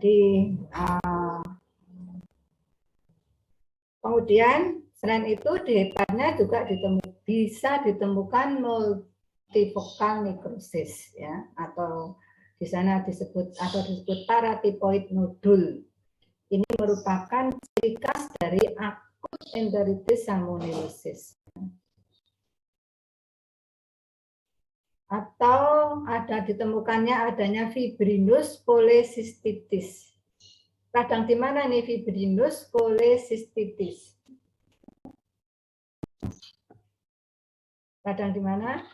Jadi kemudian selain itu di heparnya juga bisa ditemukan multifokal nekrosis ya, atau di sana disebut paratipoid nodul. Ini merupakan ciri khas dari akut enteritis salmonellosis. Atau ditemukannya adanya fibrinus cholecystitis. Radang di mana nih fibrinus cholecystitis? Radang di mana?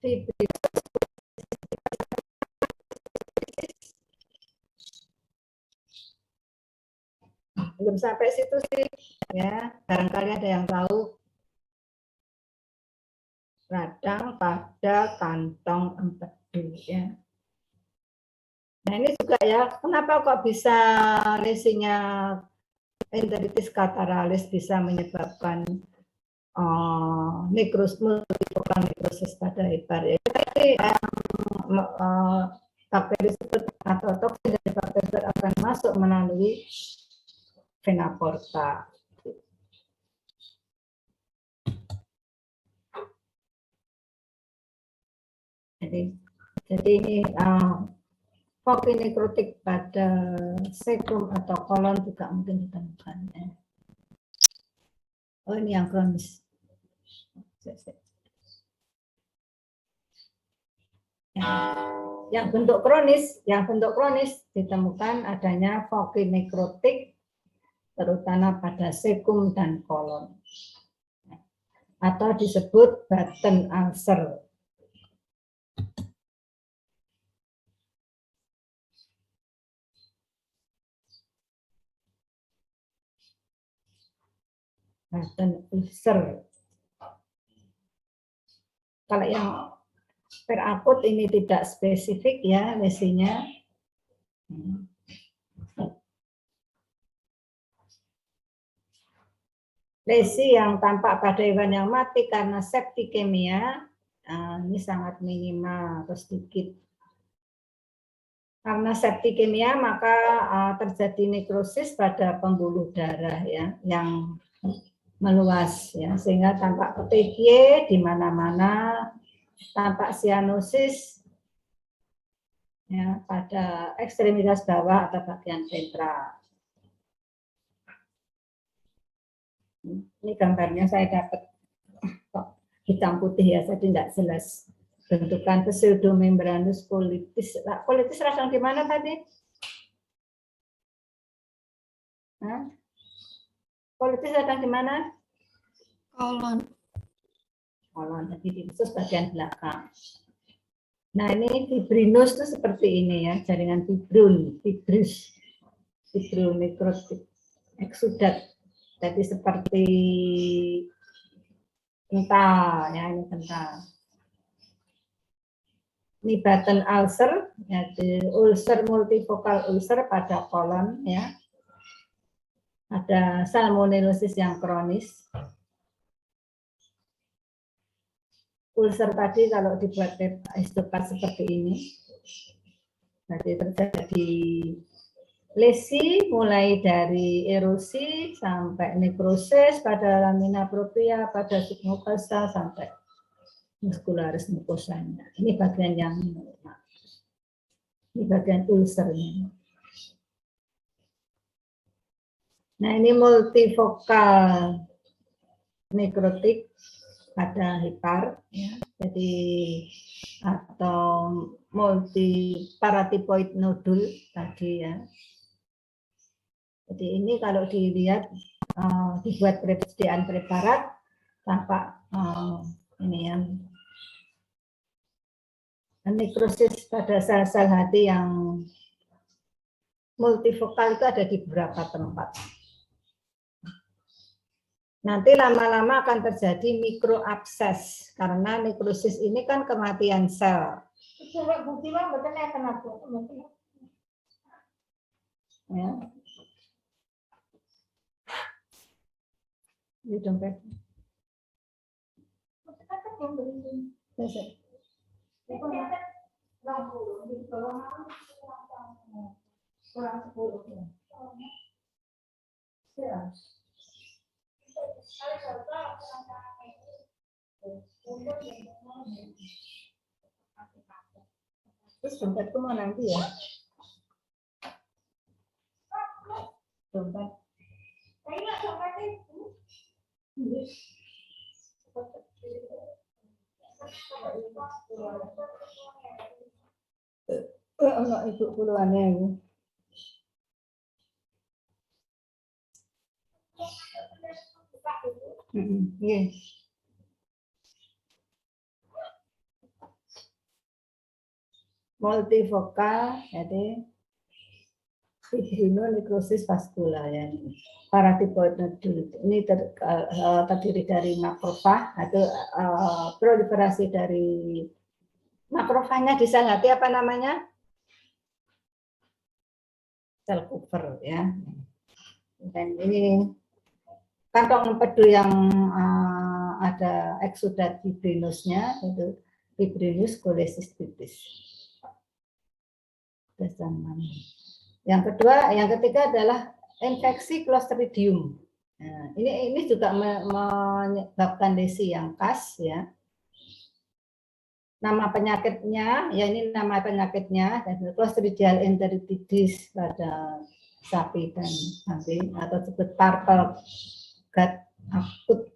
Fibrinus. Belum sampai situ sih, ya. Barangkali ada yang tahu. Radang pada kantong empedu, ya. Nah ini juga ya, kenapa kok bisa lesinya enteritis catarrhalis bisa menyebabkan multifokal nekrosis pada hepar. Ya, tadi bakteri tersebut atau toksin dari bakteri tersebut akan masuk melalui vena porta. Jadi ini foki nekrotik pada sekum atau kolon juga mungkin ditemukan. Ya. Oh ini yang kronis. Yang bentuk kronis ditemukan adanya foki nekrotik terutama pada sekum dan kolon. Atau disebut button ulcer. Button ulcer. Kalau yang perakut ini tidak spesifik ya lesinya. Lesi yang tampak pada hewan yang mati karena septikemia ini sangat minimal atau sedikit. Karena septikemia maka terjadi nekrosis pada pembuluh darah ya yang meluas ya, sehingga tampak petekie di mana-mana, tampak sianosis ya pada ekstremitas bawah atau bagian ventral. Ini gambarnya saya dapat hitam putih ya, saya tidak jelas bentukan pseudomembranous colitis. Nah, colitis radang di mana tadi? Hah? Colitis radang di mana? Kolon. Kolon, jadi di khusus bagian belakang. Nah ini fibrinus itu seperti ini ya, jaringan fibronekrotik, eksudat. Jadi seperti kental ya, ini kental. Ini button ulcer, yaitu ulcer multifokal ulcer pada kolon ya. Ada salmonellosis yang kronis. Ulcer tadi kalau dibuat histopat seperti ini, jadi terjadi lesi mulai dari erosi sampai nekrosis pada lamina propria, pada submucosa sampai muscularis mucosanya. Ini bagian yang ini bagian ulcernya. Nah ini multifokal nekrotik pada hepar, ya. Jadi atau multiparatipoid nodul tadi ya. Jadi ini kalau dilihat dibuat persediaan preparat tampak ini ya nekrosis pada sel-sel hati yang multifokal itu ada di beberapa tempat. Nanti lama-lama akan terjadi mikroabses karena nekrosis ini kan kematian sel. Ya. Ini dompet. kurang 10 ya. Terus dompetku mau nanti ya. Dompet. Enggak ibu puluhannya ini. Iya. Multivokal, jadi fibrinonekrosis vaskula ya. Paratipoid nodul ini terdiri dari makrofag atau proliferasi dari makrofagnya di sel hati apa namanya? Sel Kupffer ya. Dan ini kantong empedu yang ada eksudat fibrinusnya itu fibrinus cholecystitis. Yang ketiga adalah infeksi Clostridium. Nah, ini juga menyebabkan lesi yang khas ya. Nama penyakitnya, ya ini nama penyakitnya, Clostridial enteritidis pada sapi dan kambing atau disebut purple gut acute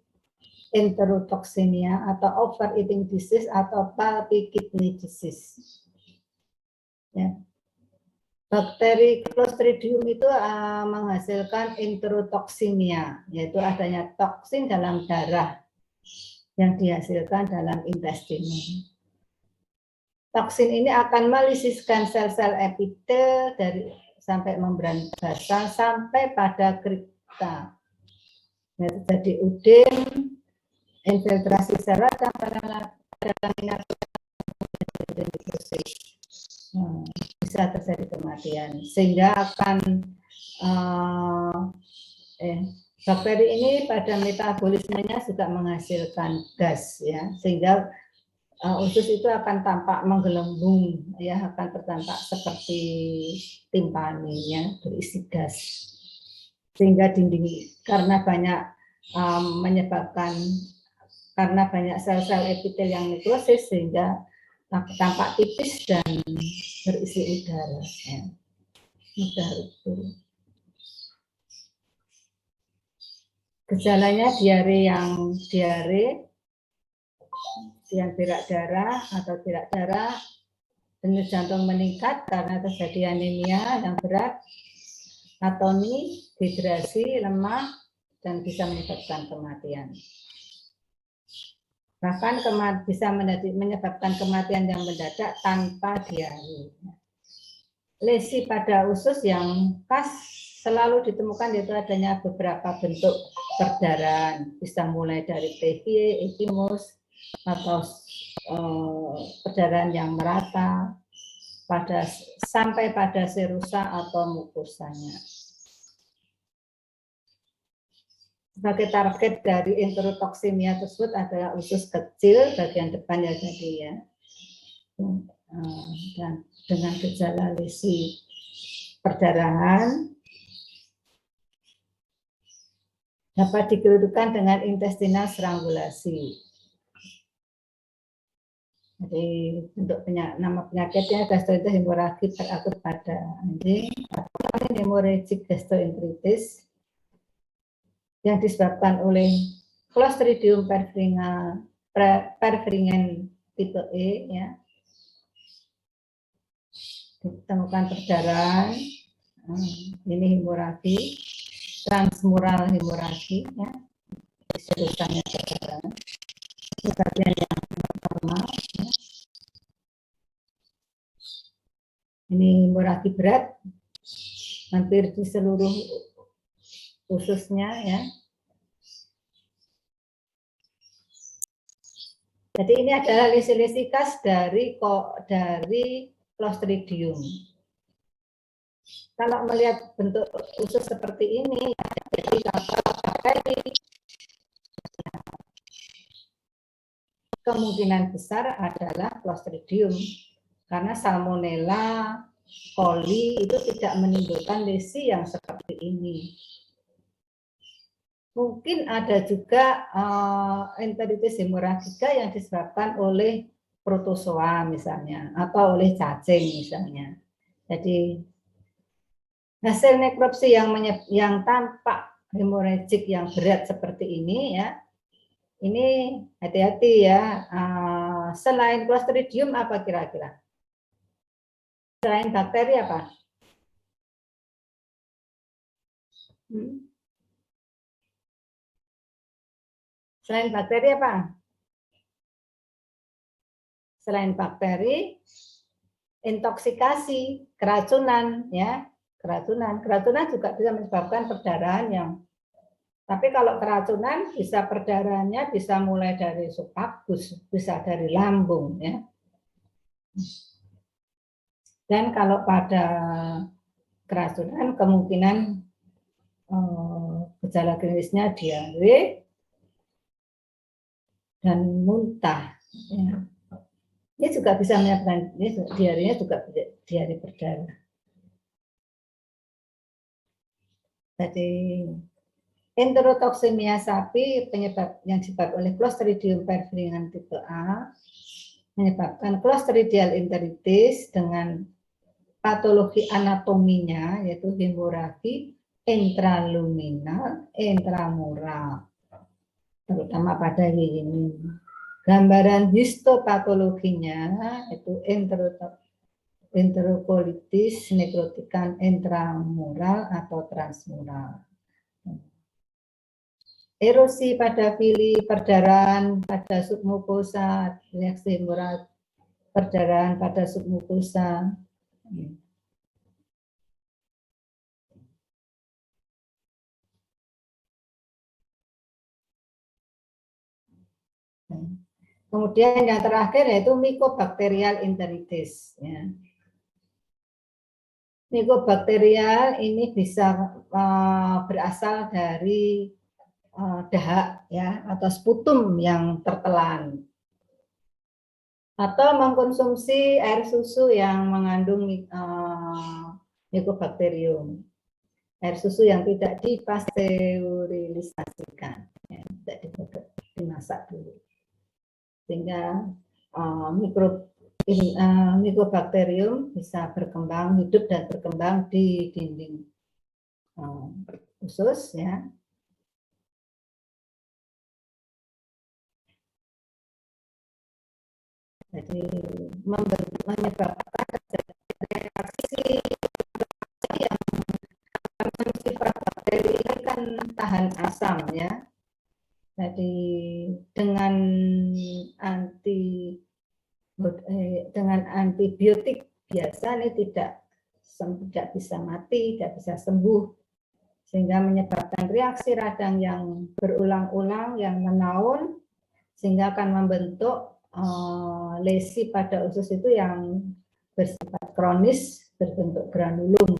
enterotoxemia atau overeating disease atau pulpy kidney disease. Ya. Bakteri Clostridium itu menghasilkan enterotoksimia, yaitu adanya toksin dalam darah yang dihasilkan dalam intestin. Toksin ini akan melisiskan sel-sel epitel dari sampai membran basal sampai pada kripta. Jadi udem, infiltrasi sel radang pada laminat bisa terjadi kematian sehingga akan bakteri ini pada metabolismenya juga menghasilkan gas ya, sehingga usus itu akan tampak menggelembung ya, akan tertampak seperti timpani ya, berisi gas, sehingga dinding karena banyak menyebabkan karena banyak sel-sel epitel yang nekrosis sehingga tampak tipis dan berisi udara ya. Udara itu. Gejalanya diare yang berak darah atau tidak darah, denyut jantung meningkat karena terjadi anemia yang berat, atoni, dehidrasi, lemah, dan bisa menyebabkan kematian. Bahkan bisa menyebabkan kematian yang mendadak tanpa diare. Lesi pada usus yang khas selalu ditemukan yaitu adanya beberapa bentuk perdarahan, bisa mulai dari PV, ekimus, atau perdarahan yang merata sampai pada serusa atau mukosanya. Sebagai target dari enterotoksimia tersebut adalah usus kecil bagian depan ya tadi ya, dan dengan gejala lesi perdarahan dapat dikerudukan dengan intestinal strangulasi. Jadi untuk nama penyakitnya gastroenteritis hemoragik terakut pada anjing atau hemorrhagic gastroenteritis yang disebabkan oleh Clostridium perfringens tipe E ya. Ditemukan perdarahan, ini hemoragi, transmural hemoragi ya, serusanya perdarahan, itu bagian yang normal ya. Ini hemoragi berat, hampir di seluruh ususnya ya. Jadi ini adalah lesi-lesi khas dari Clostridium. Kalau melihat bentuk usus seperti ini, ya, jadi kemungkinan besar adalah Clostridium, karena Salmonella coli itu tidak menimbulkan lesi yang seperti ini. Mungkin ada juga enteritis hemoragika yang disebabkan oleh protozoa misalnya, atau oleh cacing misalnya. Jadi hasil nekropsi yang tampak hemoragik yang berat seperti ini ya, ini hati-hati ya. Selain Clostridium apa kira-kira? Selain bakteri apa? Selain bakteri apa? Selain bakteri, intoksikasi, keracunan ya. Keracunan juga bisa menyebabkan perdarahan yang, tapi kalau keracunan bisa perdarahannya bisa mulai dari esophagus, bisa dari lambung ya. Dan kalau pada keracunan kemungkinan gejala klinisnya diare dan muntah. Ya. Ini juga bisa menyebabkan, diarenya juga diare berdarah. Jadi enterotoksimia sapi penyebab yang disebabkan oleh Clostridium perfringens tipe A menyebabkan Clostridial enteritis dengan patologi anatominya yaitu hemoragi intraluminal, intramural, terutama pada ini. Gambaran histopatologinya itu enterokolitis nekrotikan intramural atau transmural. Erosi pada pili, perdarahan pada submukosa, reaksi hemoragik, perdarahan pada submukosa. Kemudian yang terakhir yaitu Mycobacterial enteritis. Ya. Mycobacterial ini bisa berasal dari dahak ya atau sputum yang tertelan, atau mengkonsumsi air susu yang mengandung Mycobacterium, air susu yang tidak dipasteurisasikan, ya, tidak dimasak dulu, sehingga Mycobacterium bisa berkembang hidup dan berkembang di dinding usus ya. Jadi menyebabkan reaksi yang sifat bakteri ini kan tahan asam ya. Jadi dengan antibiotik biasa ini tidak bisa mati, tidak bisa sembuh, sehingga menyebabkan reaksi radang yang berulang-ulang yang menaun, sehingga akan membentuk lesi pada usus itu yang bersifat kronis berbentuk granulum.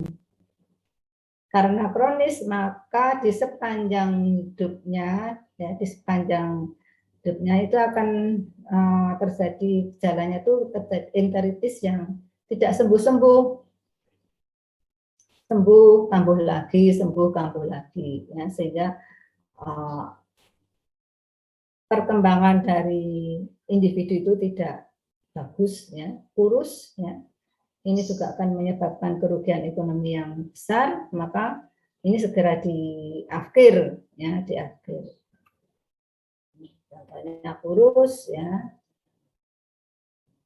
Karena kronis maka di sepanjang hidupnya ya, di sepanjang hidupnya itu akan terjadi gejalanya itu terjadi enteritis yang tidak sembuh-sembuh, sembuh kambuh lagi, sembuh kambuh lagi ya, sehingga perkembangan dari individu itu tidak bagus ya, kurus ya. Ini juga akan menyebabkan kerugian ekonomi yang besar, maka ini segera diakhir ya, diakhir. Contohnya kurus ya.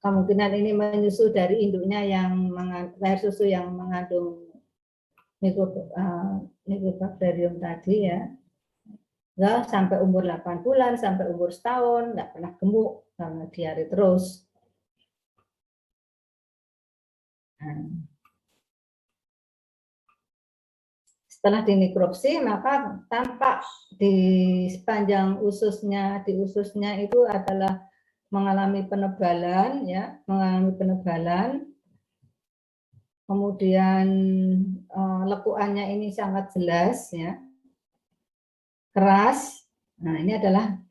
Kemungkinan ini menyusu dari induknya yang air susu yang mengandung Mycobacterium tadi ya. Nah, sampai umur 8 bulan, sampai umur setahun, nggak pernah gemuk karena diare terus. Setelah dinekropsi, maka tampak di sepanjang ususnya, di ususnya itu adalah mengalami penebalan, ya, mengalami penebalan. Kemudian lekuannya ini sangat jelas, ya, keras. Nah, ini adalah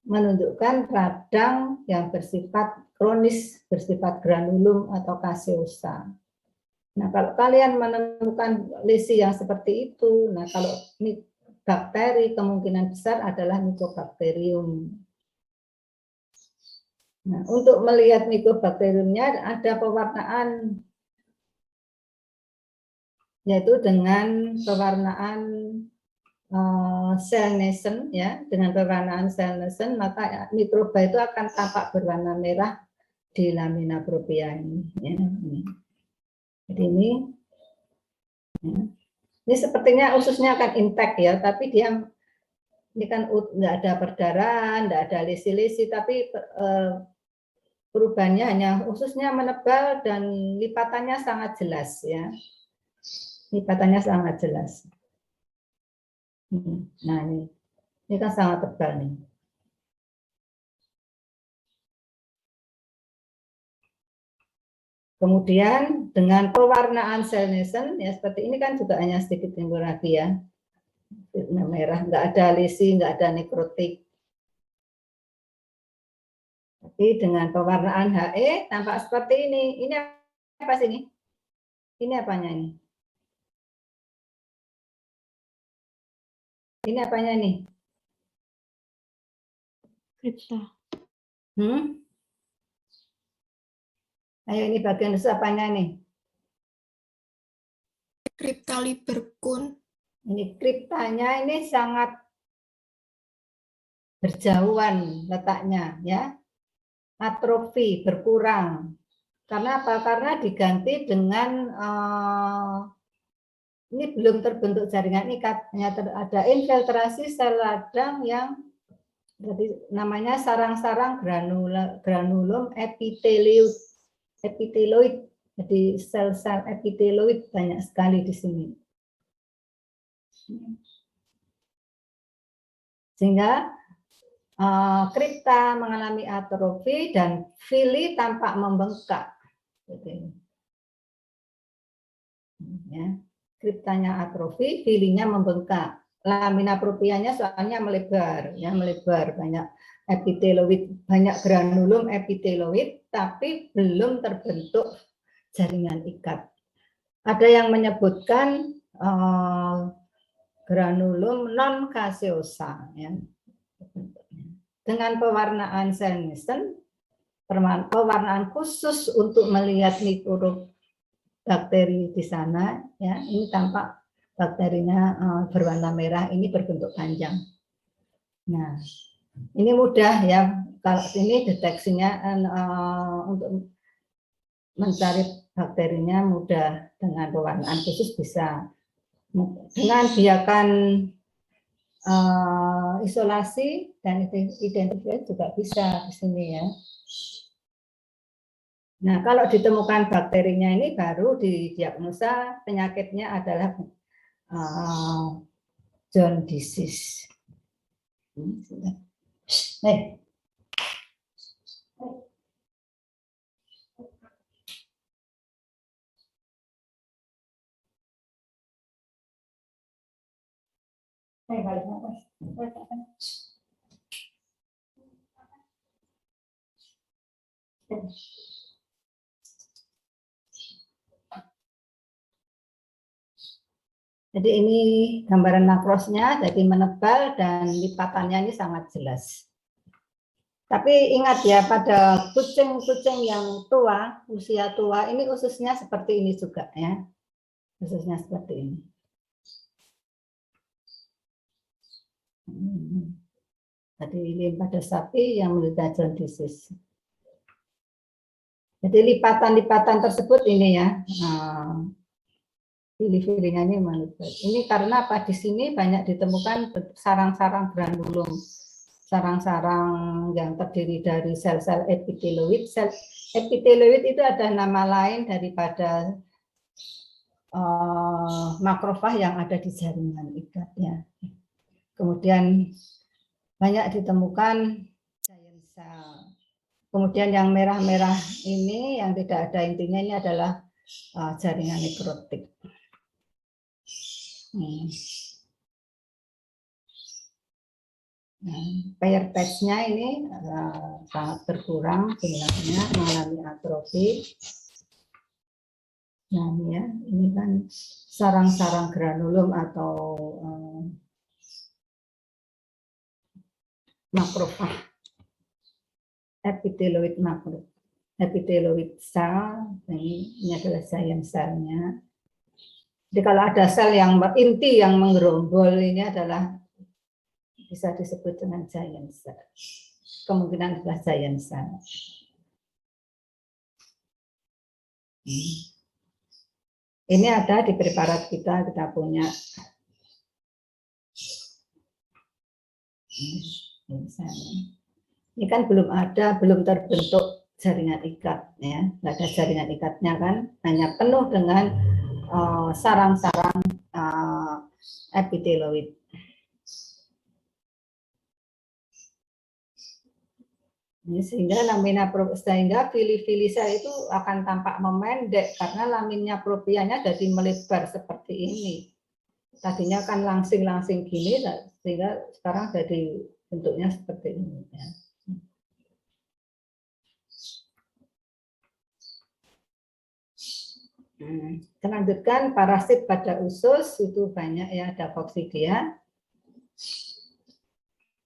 menunjukkan radang yang bersifat kronis, bersifat granulum atau kaseosa. Nah, kalau kalian menemukan lesi yang seperti itu, nah kalau ini bakteri kemungkinan besar adalah Mycobacterium. Nah, untuk melihat Mycobacteriumnya ada pewarnaan, yaitu dengan pewarnaan Cell-Neson, ya, dengan pewarnaan Cell-Neson, maka mikroba itu akan tampak berwarna merah di lamina propria ini. Ya. Jadi ini sepertinya ususnya akan intact ya, tapi dia ini kan nggak ada perdarahan, nggak ada lesi-lesi, tapi perubahannya hanya ususnya menebal dan lipatannya sangat jelas ya, lipatannya sangat jelas. Nah ini kan sangat tebal nih. Kemudian dengan pewarnaan Cell-Neson ya seperti ini kan juga hanya sedikit hemoragi ya, merah, nggak ada lesi, nggak ada nekrotik. Tapi dengan pewarnaan HE tampak seperti ini. Ini apa sih ini? Ini apanya ini? Ini apanya nih? Kripta. Ayo ini bagian usus apanya nih? Kripta Liberkun. Ini kriptanya ini sangat berjauhan letaknya ya. Atrofi berkurang. Karena apa? Karena diganti dengan ini belum terbentuk jaringan ikat, hanya ada infiltrasi sel radang yang jadi namanya sarang-sarang granulum epiteloid. Jadi sel-sel epiteloid banyak sekali di sini. Sehingga kripta mengalami atrofi dan fili tampak membengkak. Ya. Kriptanya atrofi, filinya membengkak. Lamina proprianya soalnya melebar, ya melebar, banyak epiteloid, banyak granulum epiteloid, tapi belum terbentuk jaringan ikat. Ada yang menyebutkan granulum non caseosa, ya. Dengan pewarnaan Cell-Neson, pewarnaan khusus untuk melihat mikrobakteri di sana, ya ini tampak bakterinya berwarna merah, ini berbentuk panjang. Nah, ini mudah ya, kalau ini deteksinya untuk mencari bakterinya mudah, dengan pewarnaan khusus bisa. Dengan biarkan isolasi dan identifikasi juga bisa di sini ya. Nah, kalau ditemukan bakterinya ini baru didiagnosa penyakitnya adalah John disease. Jadi ini gambaran makrosnya, jadi menebal dan lipatannya ini sangat jelas. Tapi ingat ya, pada kucing-kucing yang tua, usia tua, ini ususnya seperti ini juga ya. Ususnya seperti ini. Tadi ini pada sapi yang menderita John disease. Jadi lipatan-lipatan tersebut ini ya. Fili-filinya ini menurut. Ini karena apa? Di sini banyak ditemukan sarang-sarang granulum, sarang-sarang yang terdiri dari sel-sel epiteloid. Sel epiteloid itu ada nama lain daripada makrofag yang ada di jaringan ikatnya. Kemudian banyak ditemukan giant cell. Kemudian yang merah-merah ini yang tidak ada intinya ini adalah jaringan nekrotik. Nah, pair patch-nya ini sangat berkurang jumlahnya, mengalami atrofi. Nah, ini kan sarang-sarang granulum atau makrofag, epiteloid epiteloid cell, ini adalah giant cell-nya. Jadi kalau ada sel yang inti yang menggerombol ini adalah bisa disebut dengan giant cell. Kemungkinan adalah giant cell. Ini ada di preparat kita punya. Ini kan belum terbentuk jaringan ikat, ya, nggak ada jaringan ikatnya kan, hanya penuh dengan sarang-sarang epiteloid. Ini sehingga fili-fili sel itu akan tampak memendek karena laminnya propianya jadi melebar seperti ini. Tadinya kan langsing-langsing gini, sehingga sekarang jadi bentuknya seperti ini. Ya. Kita lanjutkan parasit pada usus, itu banyak ya, ada Coccidia.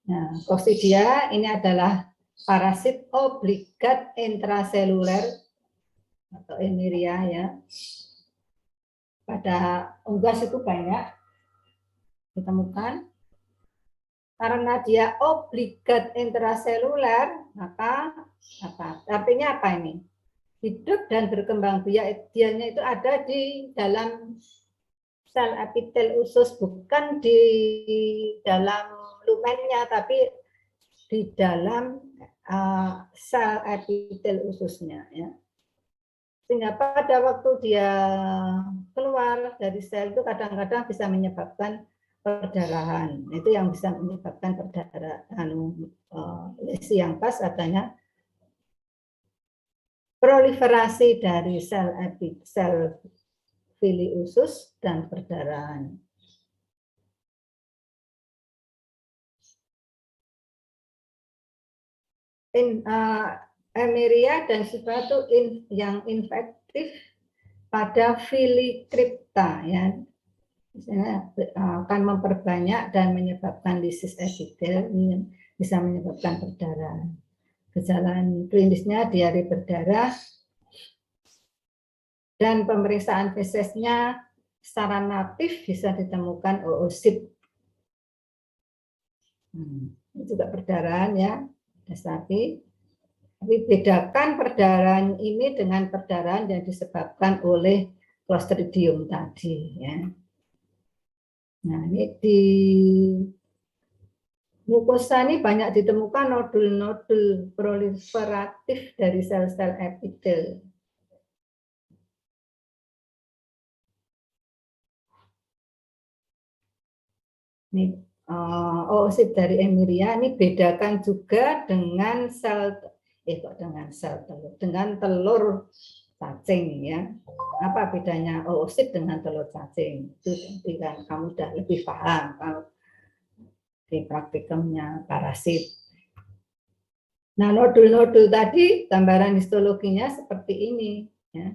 Nah, Coccidia ini adalah parasit obligat intraseluler atau Emeria ya. Pada unggas itu banyak ditemukan. Karena dia obligat intraseluler, maka artinya apa ini? Hidup dan berkembang biaknya itu ada di dalam sel epitel usus, bukan di dalam lumennya, tapi di dalam sel epitel ususnya. Ya. Sehingga pada waktu dia keluar dari sel itu kadang-kadang bisa menyebabkan perdarahan. Itu yang bisa menyebabkan perdarahan. Lesi yang pas adanya proliferasi dari sel fili usus dan perdarahan. Emeria dan suatu yang infektif pada fili crypta ya, misalnya akan memperbanyak dan menyebabkan lisis epitel, bisa menyebabkan perdarahan. Gejala klinisnya diare berdarah dan pemeriksaan fesesnya secara natif bisa ditemukan oosit. Ini juga perdarahan ya, tapi bedakan perdarahan ini dengan perdarahan yang disebabkan oleh Clostridium tadi ya. Nah, ini di mukosa ini banyak ditemukan nodul-nodul proliferatif dari sel-sel epitel. Ini oosit dari Emeria ini bedakan juga dengan dengan telur cacing ya. Apa bedanya oosit dengan telur cacing? Itu nanti kan kamu udah lebih paham kalau di praktikumnya parasit. Nah, nodul-nodul tadi gambaran histologinya seperti ini ya.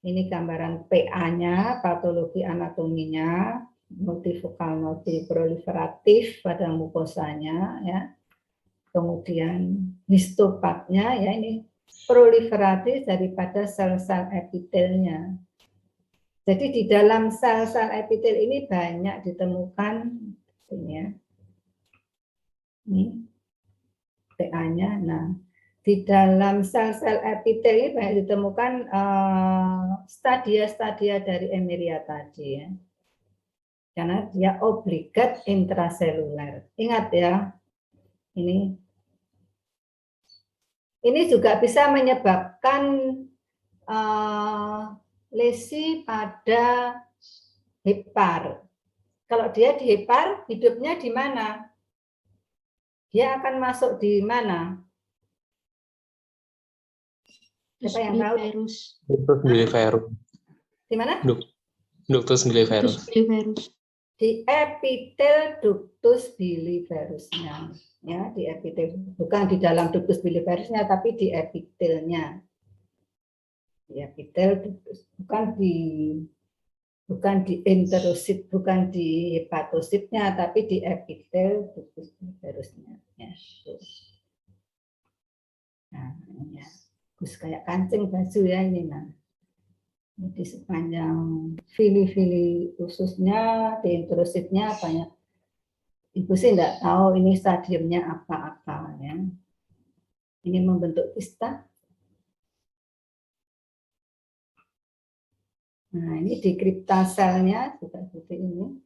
Ini gambaran PA-nya, patologi anatominya, multifokal nodul proliferatif pada mukosanya ya. Kemudian histopatnya ya, ini proliferatif daripada sel-sel epitelnya. Jadi di dalam sel-sel epitel ini banyak ditemukan ini ya. Ini PA-nya. Nah, di dalam sel-sel epitel ini banyak ditemukan stadia-stadia dari Emeria tadi ya. Karena dia obligat intraseluler. Ingat ya, ini juga bisa menyebabkan lesi pada hepar. Kalau dia di hepar, hidupnya di mana? Dia akan masuk di mana? Siapa yang tahu? Ductus biliferus. Di mana? Ductus biliferus. di epitel ductus biliferusnya, ya, di epitel, bukan di dalam ductus biliferusnya, tapi di epitelnya. Di epitel ductus, bukan di enterosit, bukan di hepatositnya, tapi di epitel ductus biliferusnya. Ya, nah, ya. Terus kayak kancing baju ya ini, nah. Di sepanjang fili-fili ususnya, di intrusitnya banyak. Ibu sih enggak tahu ini stadiumnya apa-apa ya. Ini membentuk kista. Nah, ini di kripta selnya juga seperti ini.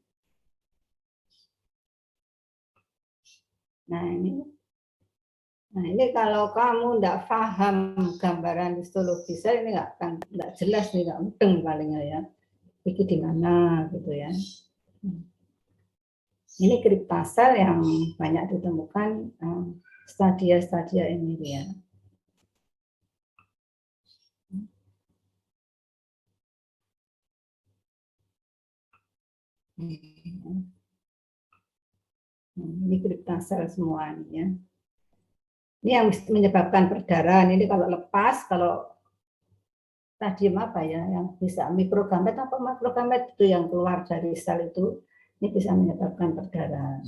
Nah ini kalau kamu enggak paham gambaran histologi sel ini enggak jelas nih, enggak mudeng palingnya ya. Ini di mana gitu ya. Ini kripta sel yang banyak ditemukan stadia-stadia ini ya. Ini kripta sel semua ini ya. Ini yang menyebabkan perdarahan. Ini kalau lepas, kalau stadium apa ya, yang bisa mikrogamet atau makrogamet itu yang keluar dari sel itu, ini bisa menyebabkan perdarahan.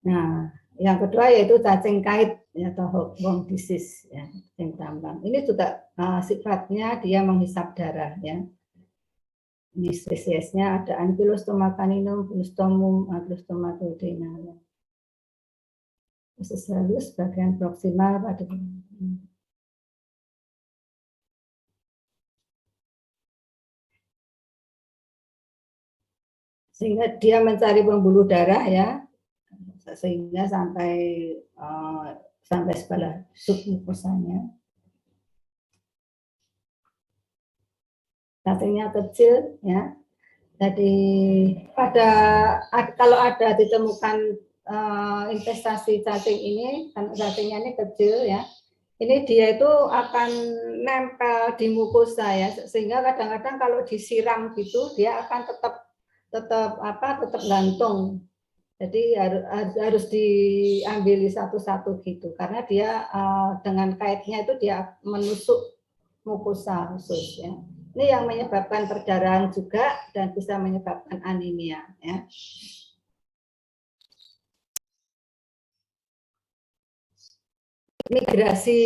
Nah, yang kedua yaitu cacing kait ya, atau hookworm disease ya, cacing tambang. Ini juga sifatnya dia menghisap darah ya. Ini spesiesnya ada Ankylostoma caninum, Clostoma, Clostoma duodenum. Ya. Usus halus bagian proksimal pada sehingga dia mencari pembuluh darah ya, sehingga sampai sebelah submukosanya. Cacingnya kecil ya. Jadi kalau ada ditemukan investasi cacing ini, cacingnya ini kecil ya. Ini dia itu akan nempel di mukosa ya, sehingga kadang-kadang kalau disiram gitu dia akan tetap gantung. Jadi harus diambil satu-satu gitu, karena dia dengan kaitnya itu dia menusuk mukosa usus ya. Ini yang menyebabkan perdarahan juga dan bisa menyebabkan anemia ya. Migrasi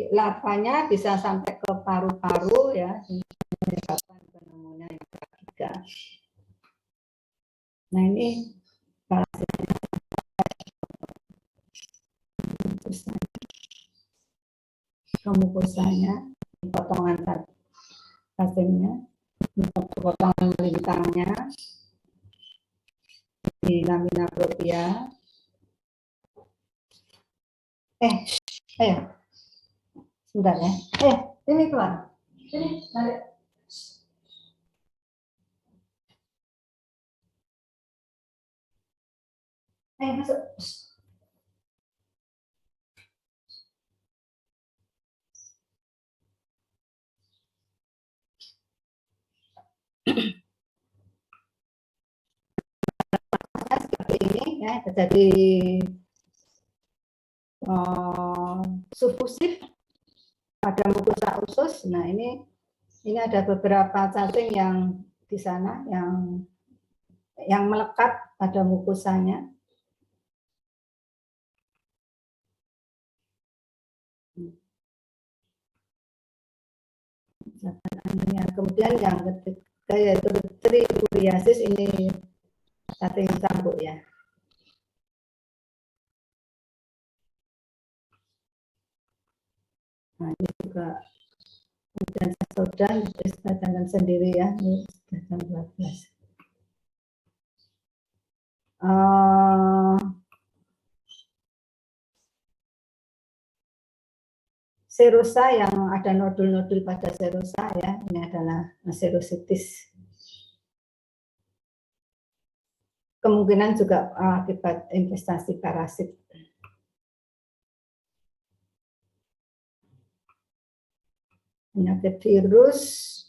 lavanya bisa sampai ke paru-paru ya, menyebabkan pneumonia yang ketiga. Nah ini mukosanya, potongan cacingnya, potongan lintangnya, di lamina propria. Ayo, sebentar ya. Ini keluar. Sini, balik. Masuk. Seperti ini ya, terjadi sufusif pada mukosa usus. Nah ini ada beberapa cacing yang di sana yang melekat pada mukosanya. Kemudian yang ketiga yaitu trichuriasis, ini cacing cambuk ya. Nah ini juga kemudian sasodan bisa jangan sendiri ya, ini sudah jam 12. Serosa yang ada nodul-nodul pada serosa ya, ini adalah serositis. Kemungkinan juga akibat infestasi parasit. Penyakit virus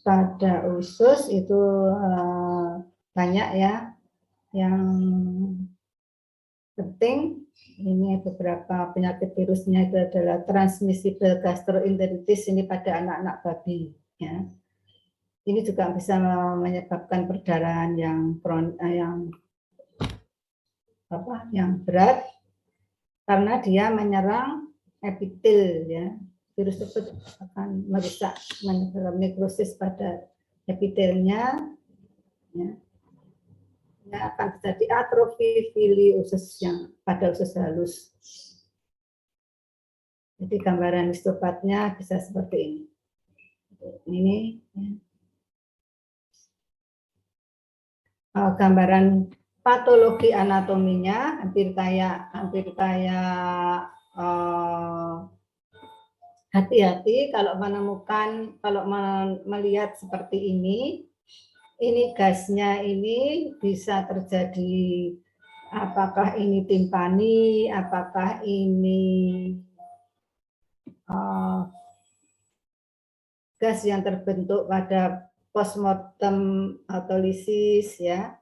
pada usus itu banyak ya yang penting. Ini beberapa penyakit virusnya itu adalah transmissible gastroenteritis ini pada anak-anak babi ya. Ini juga bisa menyebabkan perdarahan yang berat karena dia menyerang epitel ya. Virus tersebut akan merusak nekrosis pada epitelnya ya. Akan terjadi atrofi fili usus yang pada usus halus. Jadi gambaran histopatnya bisa seperti ini. Ini ya. Gambaran patologi anatominya hampir kayak hati-hati kalau menemukan, kalau melihat seperti ini gasnya ini bisa terjadi, apakah ini timpani, apakah ini gas yang terbentuk pada postmortem autolisis ya.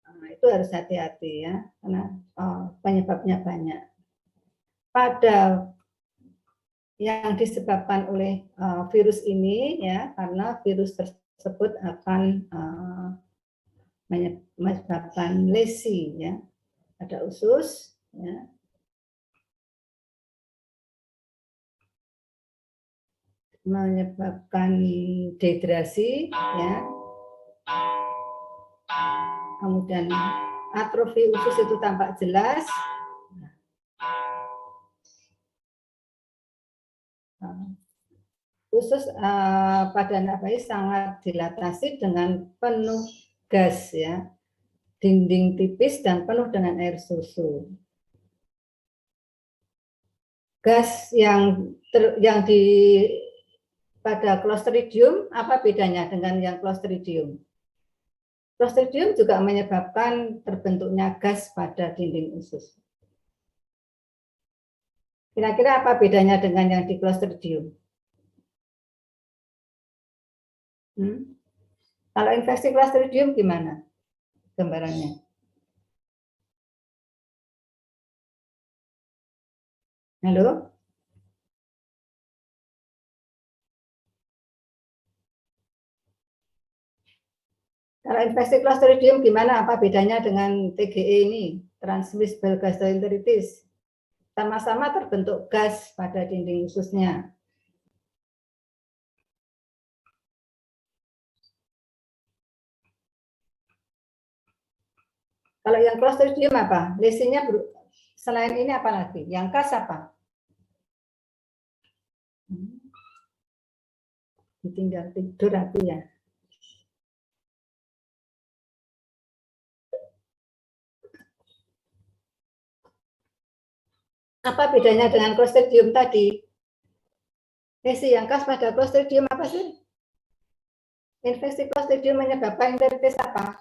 Nah, itu harus hati-hati ya, karena penyebabnya banyak. Pada yang disebabkan oleh virus ini ya, karena virus tersebut akan menyebabkan lesi ya pada usus ya. Menyebabkan dehidrasi ya. Kemudian atrofi usus itu tampak jelas. Usus pada anak bayi sangat dilatasi dengan penuh gas ya, dinding tipis dan penuh dengan air susu. Gas yang pada Clostridium, apa bedanya dengan yang Clostridium? Clostridium juga menyebabkan terbentuknya gas pada dinding usus. Kira-kira apa bedanya dengan yang di Clostridium? Kalau infeksi Clostridium gimana gambarannya? Halo? Kalau infeksi Clostridium gimana? Apa bedanya dengan TGE ini? Transmissible gastroenteritis. Sama-sama terbentuk gas pada dinding ususnya. Kalau yang Clostridium apa? Lesinya selain ini apa lagi? Yang kas apa? Ditinggal tidur aku ya. Apa bedanya dengan Clostridium tadi? Lesi yang khas pada Clostridium apa sih? Infeksi Clostridium menyebabkan enteritis apa?